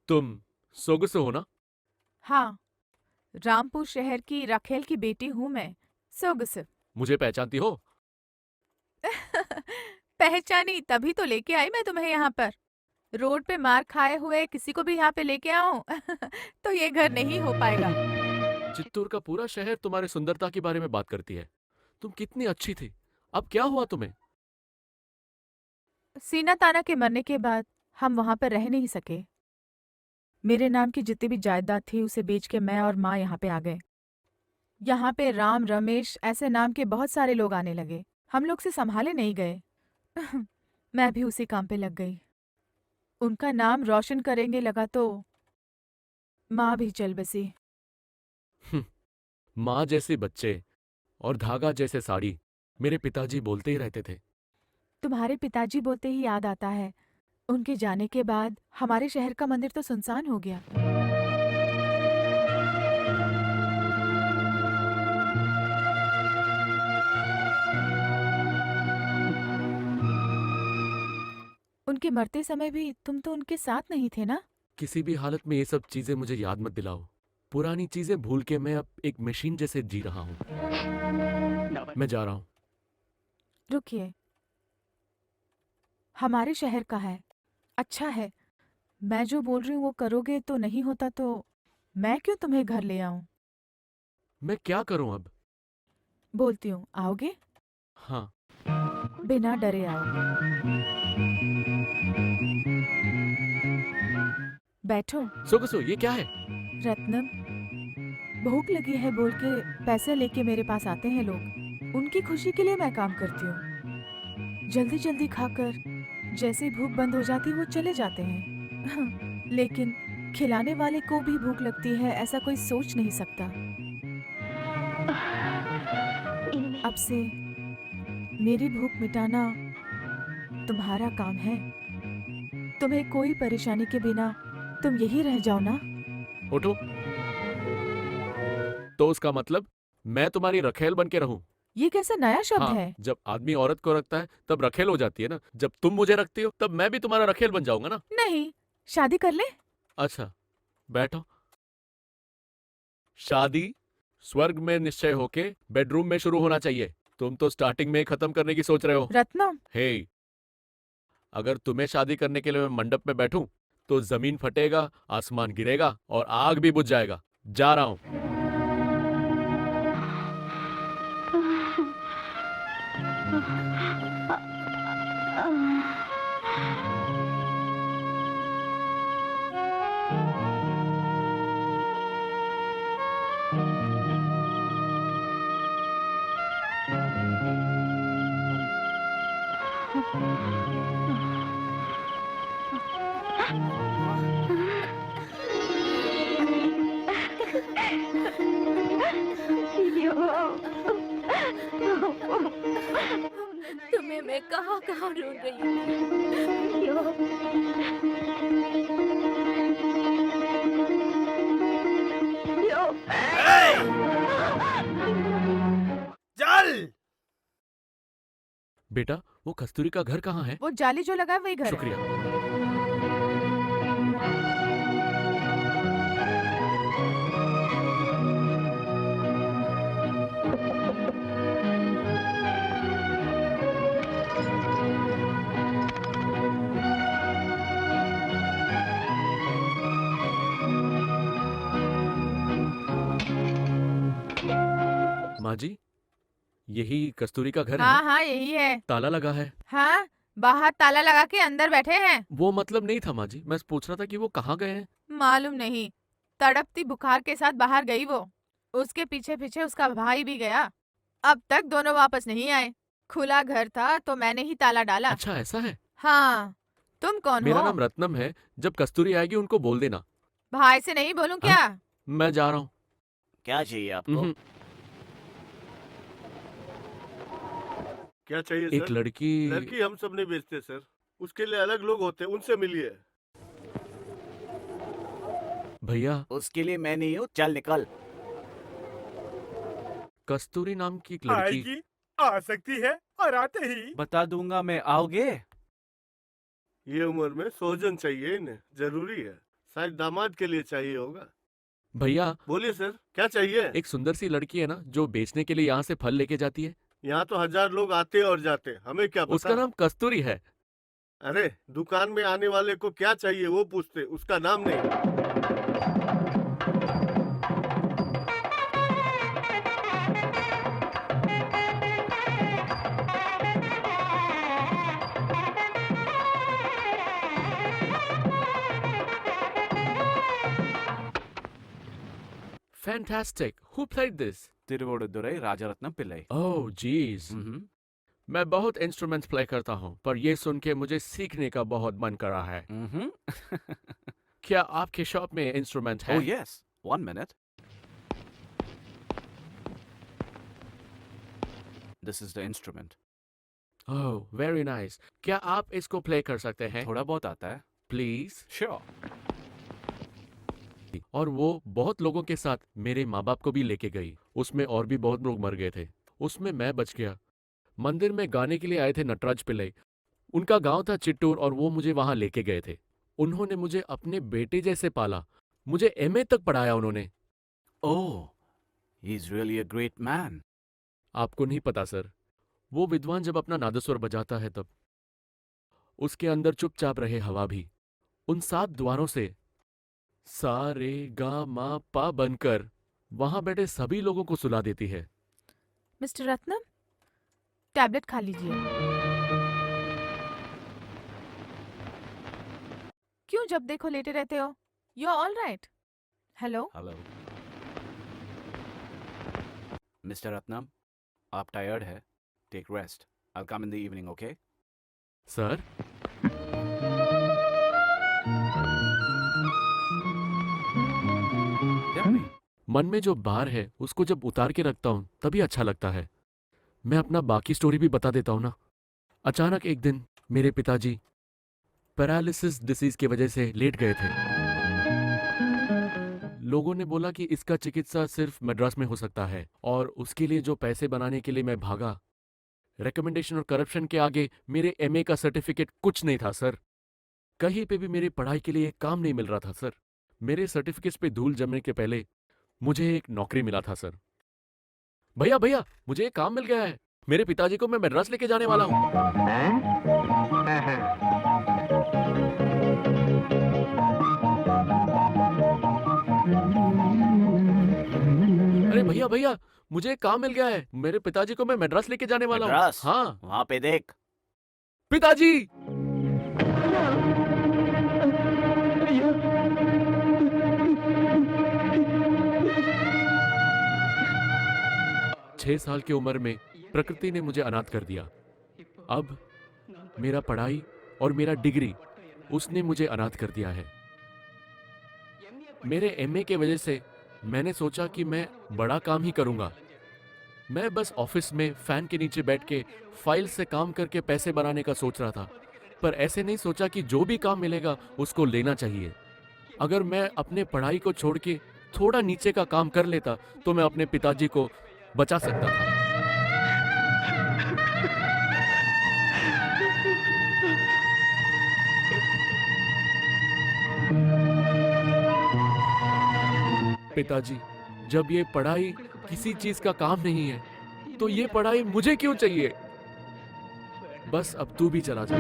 तुम सोगुसो हो ना? हाँ, रामपुर शहर की रखेल की बेटी हूँ मैं, सोगस। मुझे पहचानती हो? पहचानी तभी तो लेके आई मैं तुम्हें यहाँ पर। रोड पे मार खाए हुए किसी को भी यहाँ पे लेके आऊं तो ये घर नहीं हो पाएगा। चित्तूर का पूरा शहर तुम्हारी सुंदरता के बारे में बात करती है। तुम कितनी अच्छी थी। अब क्या हुआ तुम्हें? सीना ताना के मरने के बाद हम वहां पर रह नहीं सके। मेरे नाम की जितनी भी जायदाद थी उसे बेच के मैं और माँ यहाँ पे आ गए। यहाँ पे राम रमेश ऐसे नाम के बहुत सारे लोग आने लगे। हम लोग से संभाले नहीं गए। मैं भी उसी काम पे लग गई। उनका नाम रोशन करेंगे लगा तो माँ भी चल बसी। हम्म, माँ जैसे बच्चे और धागा जैसे साड़ी, मेरे पिताजी बोलते ही रहते थे। तुम्हारे पिताजी बोलते ही याद आता है, उनके जाने के बाद हमारे शहर का मंदिर तो सुनसान हो गया। उनके मरते समय भी तुम तो उनके साथ नहीं थे ना? किसी भी हालत में ये सब चीजें मुझे याद मत दिलाओ। पुरानी चीजें भूल के मैं अब एक मशीन जैसे जी रहा हूँ। मैं जा रहा हूँ। रुकिए, हमारे शहर का है, अच्छा है। मैं जो बोल रही हूँ वो करोगे तो नहीं होता तो मैं क्यों तुम्हें घर ले आऊं? मैं क्या करूँ अब? बोलती हूँ, आओगे? हाँ। बिना डरे आओ। बैठो। सोगसो, ये क्या है? रत्नम, भूख लगी है बोल के पैसे लेके मेरे पास आते हैं लोग। उनकी खुशी के लिए मैं काम करती हूँ। जल्दी जल्दी खाकर जैसे ही भूख बंद हो जाती वो चले जाते हैं। लेकिन खिलाने वाले को भी भूख लगती है ऐसा कोई सोच नहीं सकता। अब से मेरी भूख मिटाना तुम्हारा काम है। तुम्हें कोई परेशानी के बिना तुम यही रह जाओ ना। उठो। तो उसका मतलब मैं तुम्हारी रखेल बन के रहूं? ये कैसा नया शब्द हाँ, है? जब आदमी औरत को रखता है तब रखेल हो जाती है ना। जब तुम मुझे रखती हो तब मैं भी तुम्हारा रखेल बन जाऊंगा ना। नहीं, शादी कर ले। अच्छा, बैठो। शादी स्वर्ग में निश्चय होके बेडरूम में शुरू होना चाहिए। तुम तो स्टार्टिंग में ही खत्म करने की सोच रहे हो। रत्नम, हे, अगर तुम्हें शादी करने के लिए मैं मंडप में बैठूं तो जमीन फटेगा, आसमान गिरेगा और आग भी बुझ जाएगा। जा रहा हूं। तुम्हें मैं कहाँ कहाँ ढूंढ रही थी। चल। बेटा, वो कस्तूरी का घर कहाँ है? वो जाली जो लगा है वही घर है। शुक्रिया। माँ जी, यही कस्तूरी का घर है हाँ ना? हाँ यही है। ताला लगा है। हाँ, बाहर ताला लगा के अंदर बैठे हैं। वो मतलब नहीं था माँ जी, मैं पूछ रहा था कि वो कहाँ गए हैं। मालूम नहीं, तड़पती बुखार के साथ बाहर गई वो। उसके पीछे पीछे उसका भाई भी गया। अब तक दोनों वापस नहीं आए। खुला घर था तो मैंने ही ताला डाला। अच्छा, ऐसा है। हाँ, तुम कौन मेरा हो? नाम रत्नम है। जब कस्तूरी आएगी उनको बोल देना। भाई से नहीं बोलूं हाँ, क्या? मैं जा रहा हूँ। क्या चाहिए आपको? क्या चाहिए एक सर? लड़की। लड़की हम सब नहीं बेचते सर, उसके लिए अलग लोग होते हैं, उनसे मिलिए। भैया, उसके लिए मैं नहीं हूँ, चल निकल। कस्तूरी नाम की एक लड़की। आएगी, आ सकती है और आते ही। बता दूंगा मैं, आओगे? ये उम्र में सोजन चाहिए इन्हें, जरूरी है। शायद दामाद के लिए चाहिए होगा। भैया, बोलिए सर, क्या चाहिए? एक सुंदर सी लड़की है ना जो बेचने के लिए यहाँ से फल लेके जाती है। यहाँ तो 1000 लोग आते और जाते, हमें क्या उसका पता? नाम कस्तूरी है। अरे दुकान में आने वाले को क्या चाहिए वो पूछते, उसका नाम नहीं। Fantastic. Who played this? तिरुवोडुदुरई Rajaratnam Pillai. Oh, jeez. मैं बहुत इंस्ट्रूमेंट्स प्ले करता हूँ, पर ये सुन के मुझे सीखने का बहुत मन कर रहा है। क्या आपके शॉप में इंस्ट्रूमेंट है? Oh yes, 1 minute. This is the instrument. Oh, very nice. क्या आप इसको प्ले कर सकते हैं? थोड़ा बहुत आता है। प्लीज। Sure. और वो बहुत लोगों के साथ मेरे माँ बाप को भी लेके गई। उसमें और भी बहुत लोग मर गए थे, उसमें मैं बच गया। मंदिर में गाने के लिए आए थे नटराज पिल्लई। उनका गांव था चिट्टूर और वो मुझे वहां लेके गए थे। उन्होंने मुझे अपने बेटे जैसे पाला। मुझे एमए तक पढ़ाया उन्होंने। Oh, he's really a great man. आपको नहीं पता सर, वो विद्वान जब अपना नादस्वर बजाता है तब उसके अंदर चुपचाप रहे हवा भी उन 7 द्वारों से सा रे गा मा पा बनकर वहां बैठे सभी लोगों को सुला देती है। मिस्टर रत्नम, टैबलेट खा लीजिए। क्यों जब देखो लेटे रहते हो? You are all right? Hello? Hello. Mr. Ratnam, आप tired है? Take rest. I'll come in the evening, okay? Sir, Tell me. मन में जो बार है उसको जब उतार के रखता हूं तभी अच्छा लगता है। मैं अपना बाकी स्टोरी भी बता देता हूं ना। अचानक एक दिन मेरे पिताजी पैरालिसिस डिसीज की वजह से लेट गए थे। लोगों ने बोला कि इसका चिकित्सा सिर्फ मद्रास में हो सकता है और उसके लिए जो पैसे बनाने के लिए मैं भागा, रिकमेंडेशन और करप्शन के आगे मेरे एमए का सर्टिफिकेट कुछ नहीं था सर। कहीं पे भी मेरी पढ़ाई के लिए काम नहीं मिल रहा था सर। मेरे सर्टिफिकेट्स पे धूल जमने के पहले मुझे एक नौकरी मिला था सर। भैया भैया, मुझे एक काम मिल गया है। मेरे पिताजी को मैं मद्रास लेके जाने वाला हूँ। अरे भैया भैया, मुझे एक काम मिल गया है। मेरे पिताजी को मैं मद्रास लेके जाने वाला हूँ। मद्रास? हाँ वहाँ पे देख। पिताजी। 6 साल की उम्र में प्रकृति ने मुझे अनाथ कर दिया। अब मेरा पढ़ाई और मेरा डिग्री उसने मुझे अनाथ कर दिया है। मेरे एमए के वजह से मैंने सोचा कि मैं बड़ा काम ही करूंगा। मैं बस ऑफिस में फैन के नीचे बैठ के फाइल से काम करके पैसे बनाने का सोच रहा था, पर ऐसे नहीं सोचा कि जो भी काम मिलेगा उसको लेना चाहिए। अगर मैं अपने पढ़ाई को छोड़ के थोड़ा नीचे का काम कर लेता तो मैं अपने पिताजी को बचा सकता था। पिताजी, जब ये पढ़ाई किसी चीज का काम नहीं है तो ये पढ़ाई मुझे क्यों चाहिए? बस अब तू भी चला जा।